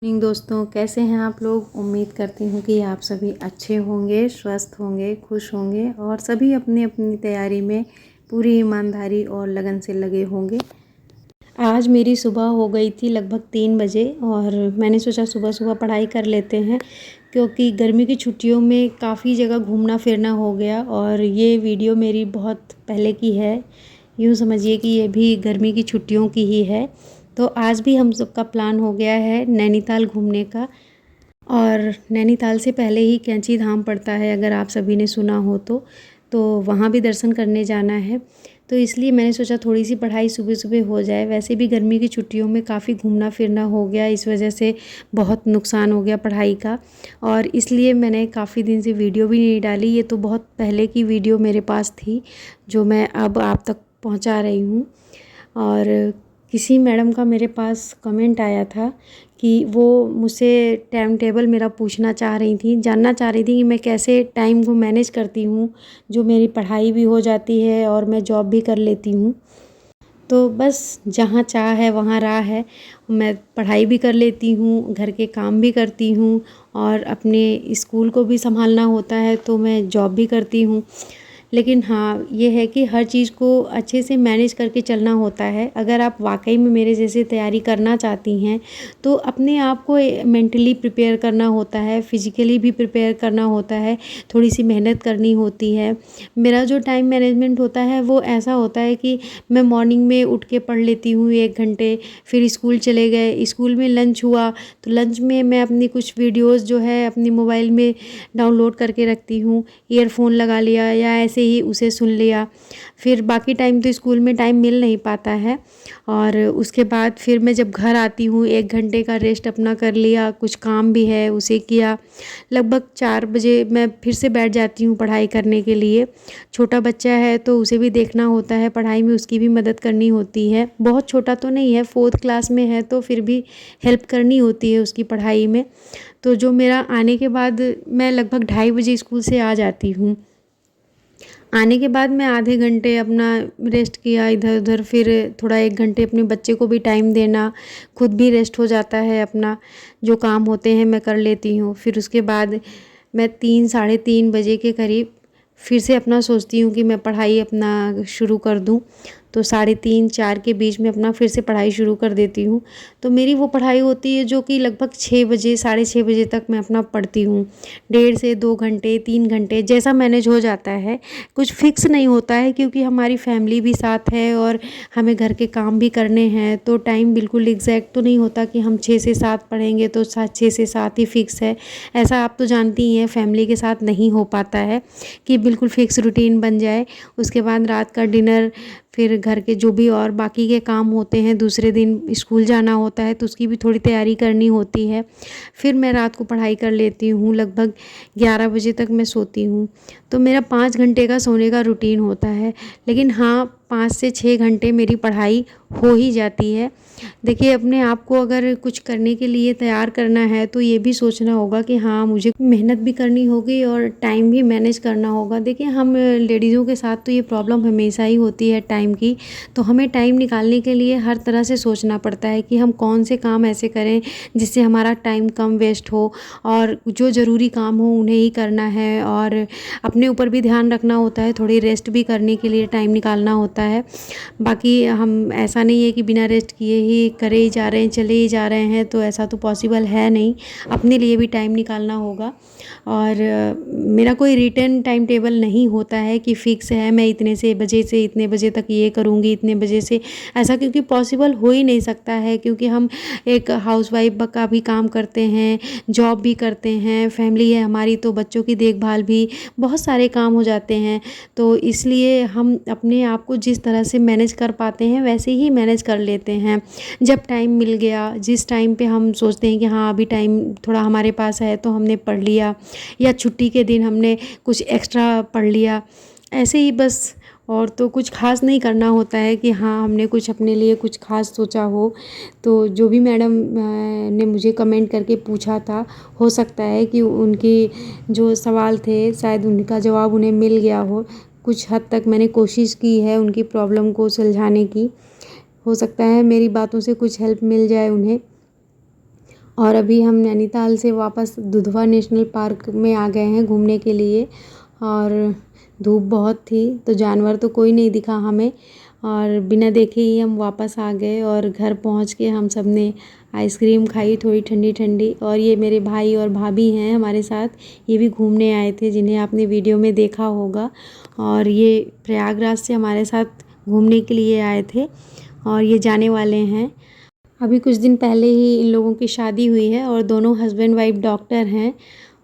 Morning दोस्तों, कैसे हैं आप लोग। उम्मीद करती हूँ कि आप सभी अच्छे होंगे, स्वस्थ होंगे, खुश होंगे और सभी अपनी अपनी तैयारी में पूरी ईमानदारी और लगन से लगे होंगे। आज मेरी सुबह हो गई थी लगभग 3 बजे और मैंने सोचा सुबह सुबह पढ़ाई कर लेते हैं, क्योंकि गर्मी की छुट्टियों में काफ़ी जगह घूमना फिरना हो गया। और ये वीडियो मेरी बहुत पहले की है, यूँ समझिए कि ये भी गर्मी की छुट्टियों की ही है। तो आज भी हम सबका प्लान हो गया है नैनीताल घूमने का। और नैनीताल से पहले ही कैंची धाम पड़ता है, अगर आप सभी ने सुना हो तो वहाँ भी दर्शन करने जाना है। तो इसलिए मैंने सोचा थोड़ी सी पढ़ाई सुबह सुबह हो जाए। वैसे भी गर्मी की छुट्टियों में काफ़ी घूमना फिरना हो गया, इस वजह से बहुत नुकसान हो गया पढ़ाई का, और इसलिए मैंने काफ़ी दिन से वीडियो भी नहीं डाली। ये तो बहुत पहले की वीडियो मेरे पास थी जो मैं अब आप तक पहुंचा रही हूँ। और किसी मैडम का मेरे पास कमेंट आया था कि वो मुझसे टाइम टेबल मेरा पूछना चाह रही थी, जानना चाह रही थी कि मैं कैसे टाइम को मैनेज करती हूँ, जो मेरी पढ़ाई भी हो जाती है और मैं जॉब भी कर लेती हूँ। तो बस जहाँ चाह है वहाँ राह है। मैं पढ़ाई भी कर लेती हूँ, घर के काम भी करती हूँ और अपने स्कूल को भी संभालना होता है, तो मैं जॉब भी करती हूँ। लेकिन हाँ, ये है कि हर चीज़ को अच्छे से मैनेज करके चलना होता है। अगर आप वाकई में मेरे जैसे तैयारी करना चाहती हैं तो अपने आप को मेंटली प्रिपेयर करना होता है, फिज़िकली भी प्रिपेयर करना होता है, थोड़ी सी मेहनत करनी होती है। मेरा जो टाइम मैनेजमेंट होता है वो ऐसा होता है कि मैं मॉर्निंग में उठ के पढ़ लेती हूँ 1 घंटे, फिर स्कूल चले गए, स्कूल में लंच हुआ तो लंच में मैं अपनी कुछ वीडियोज़ जो है अपनी मोबाइल में डाउनलोड करके रखती हूँ, ईयरफोन लगा लिया या ऐसे ही उसे सुन लिया। फिर बाकी टाइम तो स्कूल में टाइम मिल नहीं पाता है। और उसके बाद फिर मैं जब घर आती हूँ 1 घंटे का रेस्ट अपना कर लिया, कुछ काम भी है उसे किया। लगभग 4 बजे मैं फिर से बैठ जाती हूँ पढ़ाई करने के लिए। छोटा बच्चा है तो उसे भी देखना होता है, पढ़ाई में उसकी भी मदद करनी होती है। बहुत छोटा तो नहीं है, 4th क्लास में है, तो फिर भी हेल्प करनी होती है उसकी पढ़ाई में। तो जो मेरा आने के बाद मैं लगभग 2:30 बजे स्कूल से आ जाती हूँ। आने के बाद मैं आधे घंटे अपना रेस्ट किया इधर उधर, फिर थोड़ा 1 घंटे अपने बच्चे को भी टाइम देना, खुद भी रेस्ट हो जाता है, अपना जो काम होते हैं मैं कर लेती हूँ। फिर उसके बाद मैं 3 साढ़े 3 बजे के करीब फिर से अपना सोचती हूँ कि मैं पढ़ाई अपना शुरू कर दूँ। तो 3:30 4 के बीच में अपना फिर से पढ़ाई शुरू कर देती हूँ। तो मेरी वो पढ़ाई होती है जो कि लगभग 6 बजे 6:30 बजे तक मैं अपना पढ़ती हूँ। 1.5 से 2 घंटे 3 घंटे जैसा मैनेज हो जाता है, कुछ फिक्स नहीं होता है, क्योंकि हमारी फैमिली भी साथ है और हमें घर के काम भी करने हैं। तो टाइम बिल्कुल एग्जैक्ट तो नहीं होता कि हम 6 से 7 पढ़ेंगे तो 6 से 7 ही फिक्स है। ऐसा आप तो जानती ही हैं, फैमिली के साथ नहीं हो पाता है कि बिल्कुल फिक्स रूटीन बन जाए। उसके बाद रात का डिनर, फिर घर के जो भी और बाकी के काम होते हैं, दूसरे दिन स्कूल जाना होता है तो उसकी भी थोड़ी तैयारी करनी होती है। फिर मैं रात को पढ़ाई कर लेती हूँ, लगभग 11 बजे तक मैं सोती हूँ। तो मेरा 5 घंटे का सोने का रूटीन होता है। लेकिन हाँ, 5 से 6 घंटे मेरी पढ़ाई हो ही जाती है। देखिए, अपने आप को अगर कुछ करने के लिए तैयार करना है तो ये भी सोचना होगा कि हाँ, मुझे मेहनत भी करनी होगी और टाइम भी मैनेज करना होगा। देखिए, हम लेडीज़ों के साथ तो ये प्रॉब्लम हमेशा ही होती है टाइम की। तो हमें टाइम निकालने के लिए हर तरह से सोचना पड़ता है कि हम कौन से काम ऐसे करें जिससे हमारा टाइम कम वेस्ट हो, और जो ज़रूरी काम हो उन्हें ही करना है। और अपने ऊपर भी ध्यान रखना होता है, थोड़ी रेस्ट भी करने के लिए टाइम निकालना होता है। बाकी हम ऐसा नहीं है कि बिना रेस्ट किए ही करे ही जा रहे हैं, चले ही जा रहे हैं, तो ऐसा तो पॉसिबल है नहीं। अपने लिए भी टाइम निकालना होगा। और मेरा कोई रिटन टाइम टेबल नहीं होता है कि फ़िक्स है मैं इतने से बजे से इतने बजे तक ये करूँगी, इतने बजे से ऐसा, क्योंकि पॉसिबल हो ही नहीं सकता है। क्योंकि हम एक हाउसवाइफ का भी काम करते हैं, जॉब भी करते हैं, फैमिली है हमारी, तो बच्चों की देखभाल भी, बहुत सारे काम हो जाते हैं। तो इसलिए हम अपने आप को जिस तरह से मैनेज कर पाते हैं वैसे ही मैनेज कर लेते हैं। जब टाइम मिल गया, जिस टाइम पे हम सोचते हैं कि हाँ अभी टाइम थोड़ा हमारे पास है तो हमने पढ़ लिया, या छुट्टी के दिन हमने कुछ एक्स्ट्रा पढ़ लिया, ऐसे ही बस। और तो कुछ खास नहीं करना होता है कि हाँ हमने कुछ अपने लिए कुछ खास सोचा हो। तो जो भी मैडम ने मुझे कमेंट करके पूछा था, हो सकता है कि उनकी जो सवाल थे शायद उनका जवाब उन्हें मिल गया हो। कुछ हद तक मैंने कोशिश की है उनकी प्रॉब्लम को सुलझाने की। हो सकता है मेरी बातों से कुछ हेल्प मिल जाए उन्हें। और अभी हम नैनीताल से वापस दुधवा नेशनल पार्क में आ गए हैं घूमने के लिए। और धूप बहुत थी तो जानवर तो कोई नहीं दिखा हमें, और बिना देखे ही हम वापस आ गए। और घर पहुंच के हम सब ने आइसक्रीम खाई थोड़ी ठंडी ठंडी। और ये मेरे भाई और भाभी हैं हमारे साथ, ये भी घूमने आए थे जिन्हें आपने वीडियो में देखा होगा। और ये प्रयागराज से हमारे साथ घूमने के लिए आए थे और ये जाने वाले हैं। अभी कुछ दिन पहले ही इन लोगों की शादी हुई है और दोनों हस्बैंड वाइफ डॉक्टर हैं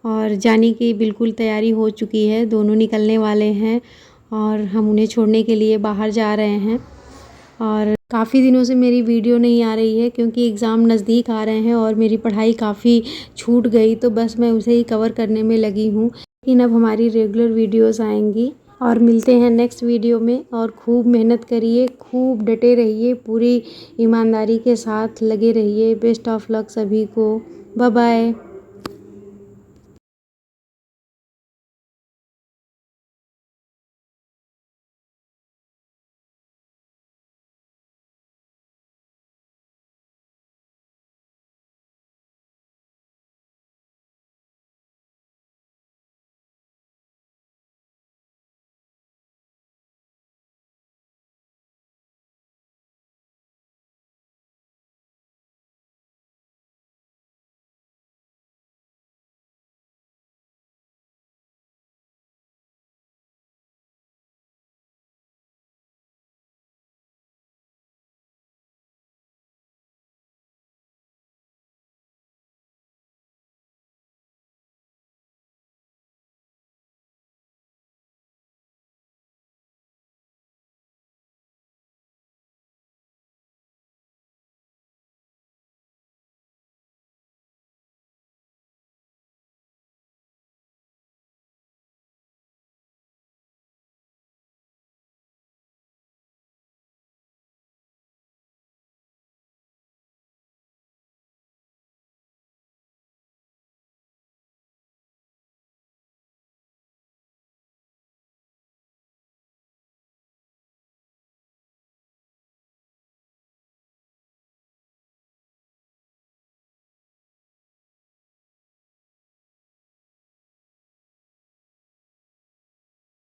और जाने की बिल्कुल तैयारी हो चुकी है, दोनों निकलने वाले हैं और हम उन्हें छोड़ने के लिए बाहर जा रहे हैं। और काफ़ी दिनों से मेरी वीडियो नहीं आ रही है क्योंकि एग्ज़ाम नज़दीक आ रहे हैं और मेरी पढ़ाई काफ़ी छूट गई, तो बस मैं उसे ही कवर करने में लगी हूँ। लेकिन अब हमारी रेगुलर वीडियोस आएंगी और मिलते हैं नेक्स्ट वीडियो में। और खूब मेहनत करिए, खूब डटे रहिए, पूरी ईमानदारी के साथ लगे रहिए। बेस्ट ऑफ लक सभी को। Bye bye.